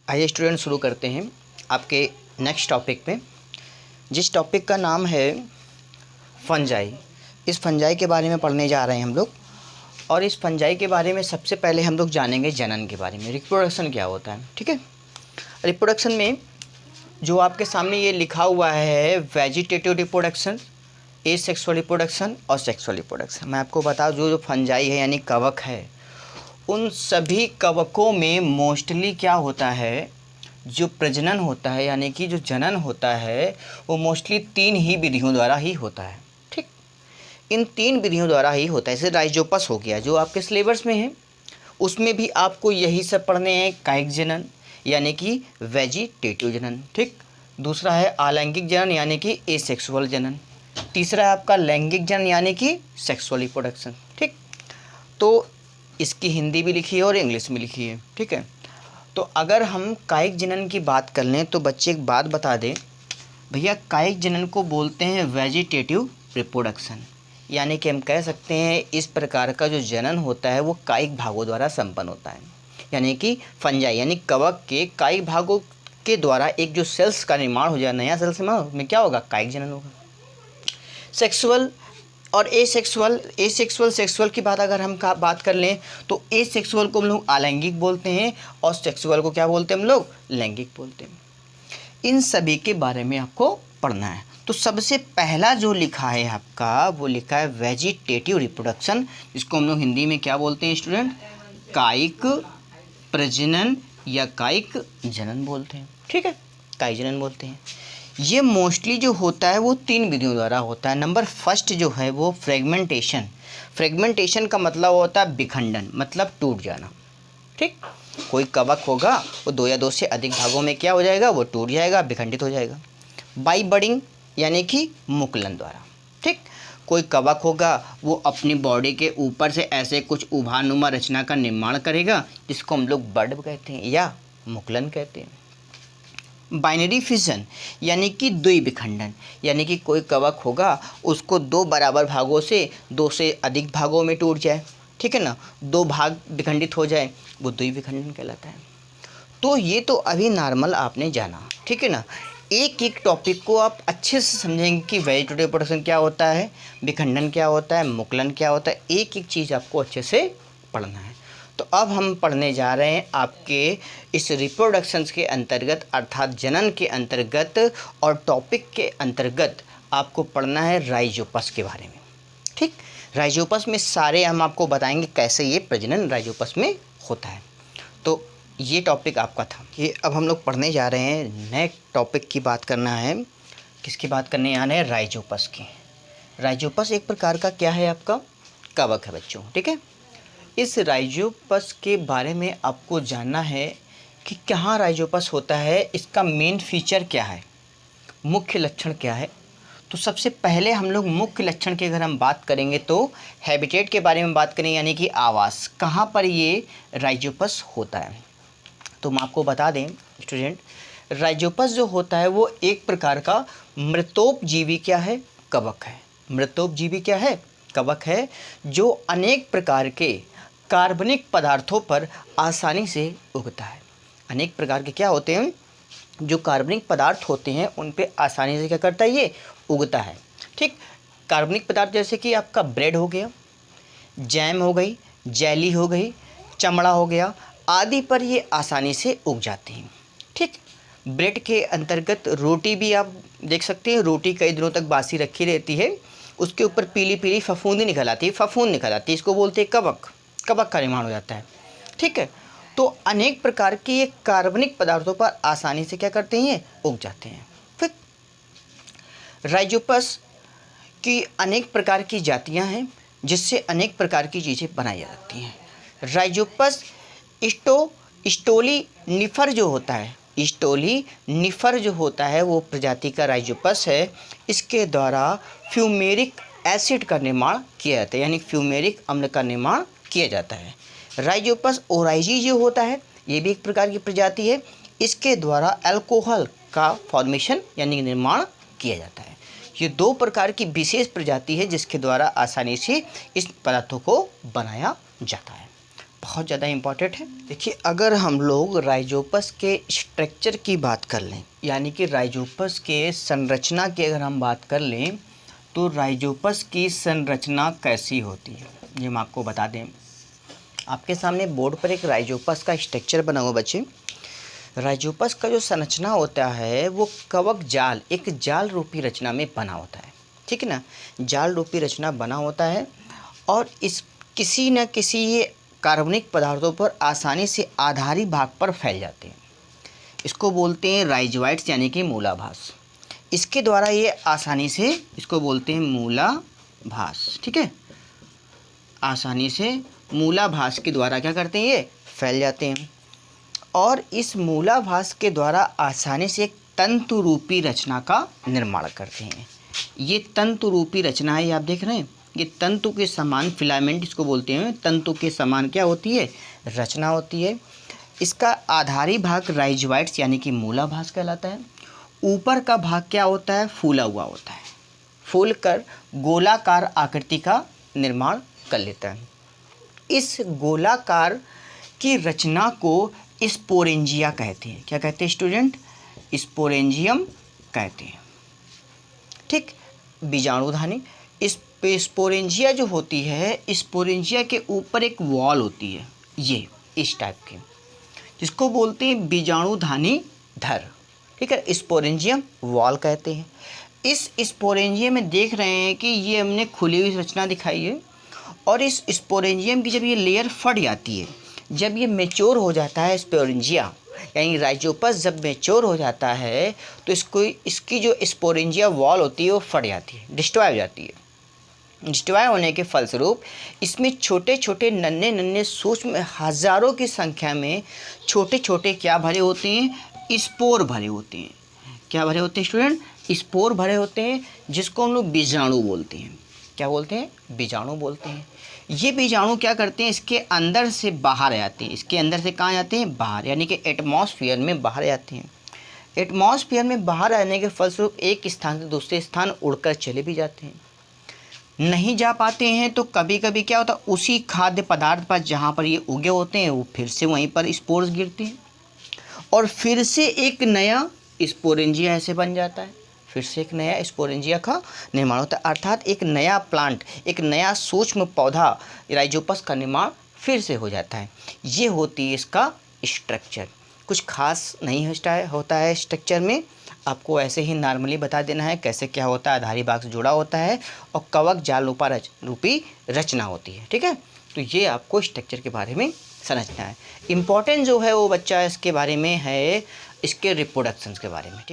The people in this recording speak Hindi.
आइए स्टूडेंट शुरू करते हैं आपके नेक्स्ट टॉपिक पे, जिस टॉपिक का नाम है फंजाई। इस फंजाई के बारे में पढ़ने जा रहे हैं हम लोग। और इस फंजाई के बारे में सबसे पहले हम लोग जानेंगे जनन के बारे में, रिप्रोडक्शन क्या होता है। ठीक है, रिप्रोडक्शन में जो आपके सामने ये लिखा हुआ है वेजिटेटिव रिप्रोडक्शन, एसेक्सुअल रिप्रोडक्शन और सेक्सुअल रिप्रोडक्शन। मैं आपको बताऊं जो फंजाई है यानी कवक है, उन सभी कवकों में मोस्टली क्या होता है, जो प्रजनन होता है यानी कि जो जनन होता है वो मोस्टली 3 ही विधियों द्वारा ही होता है। ठीक, इन 3 विधियों द्वारा ही होता है। जैसे राइजोपस हो गया जो आपके सिलेबस में है, उसमें भी आपको यही सब पढ़ने हैं, कायिक जनन यानी कि वेजिटेटिव जनन। ठीक, दूसरा है अलैंगिक जनन यानी कि एसेक्सुअल जनन। तीसरा है आपका लैंगिक जनन यानी कि सेक्सुअल रिप्रोडक्शन। ठीक, तो इसकी हिंदी भी लिखी है और इंग्लिश में लिखी है। ठीक है, तो अगर हम कायिक जनन की बात कर लें तो बच्चे एक बात बता दें भैया, कायिक जनन को बोलते हैं वेजिटेटिव रिप्रोडक्शन, यानी कि हम कह सकते हैं इस प्रकार का जो जनन होता है वो कायिक भागों द्वारा संपन्न होता है। यानी कि फंजाई यानी कवक के कायिक भागों के द्वारा एक जो सेल्स का निर्माण हो जाए, नया सेल्स में क्या होगा, कायिक जनन होगा। सेक्सुअल और एसेक्सुअल सेक्सुअल की बात अगर हम बात कर लें तो एसेक्सुअल को हम लोग अलैंगिक बोलते हैं और सेक्सुअल को क्या बोलते हैं हम लोग, लैंगिक बोलते हैं। इन सभी के बारे में आपको पढ़ना है। तो सबसे पहला जो लिखा है आपका वो लिखा है वेजिटेटिव रिप्रोडक्शन, जिसको हम लोग हिंदी में क्या बोलते हैं स्टूडेंट, कायिक प्रजनन या कायिक जनन बोलते हैं। ठीक है, कायिक जनन बोलते हैं। ये मोस्टली जो होता है वो 3 विधियों द्वारा होता है। नंबर फर्स्ट जो है वो फ्रेगमेंटेशन। फ्रेगमेंटेशन का मतलब होता है विखंडन, मतलब टूट जाना। ठीक, कोई कवक होगा वो 2 या 2 से अधिक भागों में क्या हो जाएगा, वो टूट जाएगा, विखंडित हो जाएगा। बाई बडिंग यानी कि मुकुलन द्वारा। ठीक, कोई कवक होगा वो अपनी बॉडी के ऊपर से ऐसे कुछ उभानुमा रचना का निर्माण करेगा, जिसको हम लोग बड कहते हैं या मुकुलन कहते हैं। बाइनरी फिजन यानी कि द्विविखंडन, यानी कि कोई कवक होगा उसको 2 बराबर भागों से 2 से अधिक भागों में टूट जाए। ठीक है ना, 2 भाग विखंडित हो जाए, वो द्विविखंडन कहलाता है। तो ये तो अभी नॉर्मल आपने जाना। ठीक है ना, एक एक टॉपिक को आप अच्छे से समझेंगे कि वेजिटेटिव रिप्रोडक्शन क्या होता है, विखंडन क्या होता है, मुकुलन क्या होता है, एक एक चीज़ आपको अच्छे से पढ़ना है। तो अब हम पढ़ने जा रहे हैं आपके इस रिप्रोडक्शंस के अंतर्गत, अर्थात जनन के अंतर्गत और टॉपिक के अंतर्गत आपको पढ़ना है राइजोपस के बारे में। ठीक, राइजोपस में सारे हम आपको बताएंगे कैसे ये प्रजनन राइजोपस में होता है। तो ये टॉपिक आपका था। ये अब हम लोग पढ़ने जा रहे हैं नए टॉपिक की बात करना है। किसकी बात करने आ रहे हैं, राइजोपस की। राइजोपस एक प्रकार का क्या है, आपका कवक है बच्चों। ठीक है, इस राइजोपस के बारे में आपको जानना है कि कहाँ राइजोपस होता है, इसका मेन फीचर क्या है, मुख्य लक्षण क्या है। तो सबसे पहले हम लोग मुख्य लक्षण की अगर हम बात करेंगे तो हैबिटेट के बारे में बात करें, यानी कि आवास, कहाँ पर ये राइजोपस होता है। तो हम आपको बता दें स्टूडेंट, राइजोपस जो होता है वो एक प्रकार का मृतोपजीवी क्या है, कवक है। मृतोपजीवी क्या है, कवक है, जो अनेक प्रकार के कार्बनिक पदार्थों पर आसानी से उगता है। अनेक प्रकार के क्या होते हैं, जो कार्बनिक पदार्थ होते हैं उन पे आसानी से क्या करता है, ये उगता है। ठीक, कार्बनिक पदार्थ जैसे कि आपका ब्रेड हो गया, जैम हो गई, जेली हो गई, चमड़ा हो गया, आदि पर ये आसानी से उग जाते हैं। ठीक, ब्रेड के अंतर्गत रोटी भी आप देख सकते हैं, रोटी कई दिनों तक बासी रखी रहती है, उसके ऊपर पीली पीली फफूंदी निकल आती है, फफूंद निकल आती है, इसको बोलते हैं कवक, कवक का निर्माण हो जाता है। ठीक है, तो अनेक प्रकार के ये कार्बनिक पदार्थों पर आसानी से क्या करते हैं, ये उग जाते हैं। फिर राइजोपस की अनेक प्रकार की जातियां हैं, जिससे अनेक प्रकार की चीज़ें बनाई जाती हैं। राइजोपस स्टोलीनिफर जो होता है, स्टोलीनिफर जो होता है वो प्रजाति का राइजोपस है। इसके द्वारा फ्यूमेरिक एसिड का निर्माण किया जाता है, यानी फ्यूमेरिक अम्ल का निर्माण किया जाता है। राइजोपस ओराइजी जो होता है ये भी एक प्रकार की प्रजाति है, इसके द्वारा अल्कोहल का फॉर्मेशन यानी निर्माण किया जाता है। ये 2 प्रकार की विशेष प्रजाति है जिसके द्वारा आसानी से इस पदार्थों को बनाया जाता है। बहुत ज़्यादा इम्पॉर्टेंट है। देखिए, अगर हम लोग राइजोपस के स्ट्रक्चर की बात कर लें, यानी कि राइजोपस के संरचना की अगर हम बात कर लें, तो राइजोपस की संरचना कैसी होती है ये हम आपको बता दें। आपके सामने बोर्ड पर एक राइजोपस का स्ट्रक्चर बना हुआ बच्चे। राइजोपस का जो संरचना होता है वो कवक जाल, एक जाल रूपी रचना में बना होता है, ठीक है ना। जाल रूपी रचना बना होता है और इस किसी न किसी ये कार्बनिक पदार्थों पर आसानी से आधारी भाग पर फैल जाते हैं। इसको बोलते हैं राइजोइट्स, यानी कि मूलाभास। इसके द्वारा ये आसानी से, इसको बोलते हैं मूलाभास, ठीक है। आसानी से मूलाभास के द्वारा क्या करते हैं, ये फैल जाते हैं और इस मूलाभास के द्वारा आसानी से एक तंतु रूपी रचना का निर्माण करते हैं। ये तंतु रूपी रचना है, ये आप देख रहे हैं, ये तंतु के समान फिलामेंट, इसको बोलते हैं तंतु के समान क्या होती है, रचना होती है। इसका आधारी भाग राइजोइट्स यानी कि मूलाभास कहलाता है। ऊपर का भाग क्या होता है, फूला हुआ होता है, फूल कर गोलाकार आकृति का निर्माण कर लेता है। इस गोलाकार की रचना को स्पोरेंजिया कहते हैं। क्या कहते हैं स्टूडेंट, स्पोरेंजियम कहते हैं, ठीक। बीजाणुधानी। इस स्पोरेंजिया जो होती है, स्पोरेंजिया के ऊपर एक वॉल होती है, ये इस टाइप की, जिसको बोलते हैं बीजाणुधानी धर, ठीक है। स्पोरेंजियम वॉल कहते हैं। इस स्पोरेंजियम में देख रहे हैं कि ये हमने खुली हुई रचना दिखाई है और इस स्पोरेंजियम की जब ये लेयर फट जाती है, जब ये मेच्योर हो जाता है स्पोरेंजिया, यानी राइजोपस जब मेच्योर हो जाता है तो इसकी जो स्पोरेंजिया वॉल होती है वो फट जाती है, डिस्ट्रॉय हो जाती है। डिस्ट्रॉय होने के फलस्वरूप इसमें छोटे छोटे नन्हे नन्हे सूक्ष्म हजारों की संख्या में छोटे छोटे क्या भरे होते हैं, स्पोर भरे होते हैं। क्या भरे होते हैं स्टूडेंट, स्पोर भरे होते हैं, जिसको हम लोग बीजाणु बोलते हैं। क्या बोलते हैं, बीजाणु बोलते हैं। ये बीजाणु क्या करते हैं, इसके अंदर से बाहर आते हैं। इसके अंदर से कहाँ जाते हैं, बाहर, यानी कि एटमॉस्फेयर में बाहर जाते हैं। एटमॉस्फेयर में बाहर आने के फलस्वरूप एक स्थान से दूसरे स्थान उड़कर चले भी जाते हैं। नहीं जा पाते हैं तो कभी कभी क्या होता है, उसी खाद्य पदार्थ पर जहाँ पर ये उगे होते हैं वो फिर से वहीं पर स्पोर्स गिरते हैं और फिर से एक नया स्पोरेंजिया ऐसे बन जाता है, फिर से एक नया स्पोरेंजिया का निर्माण होता है। अर्थात एक नया प्लांट, एक नया सूक्ष्म पौधा राइजोपस का निर्माण फिर से हो जाता है। ये होती है इसका स्ट्रक्चर। कुछ खास नहीं होता है स्ट्रक्चर में, आपको ऐसे ही नॉर्मली बता देना है कैसे क्या होता है। आधारी भाग से जुड़ा होता है और कवक जाल रूपी रचना होती है, ठीक है। तो ये आपको स्ट्रक्चर के बारे में समझना है। इम्पॉर्टेंट जो है वो बच्चा इसके बारे में है, इसके रिप्रोडक्शंस के बारे में, ठीक।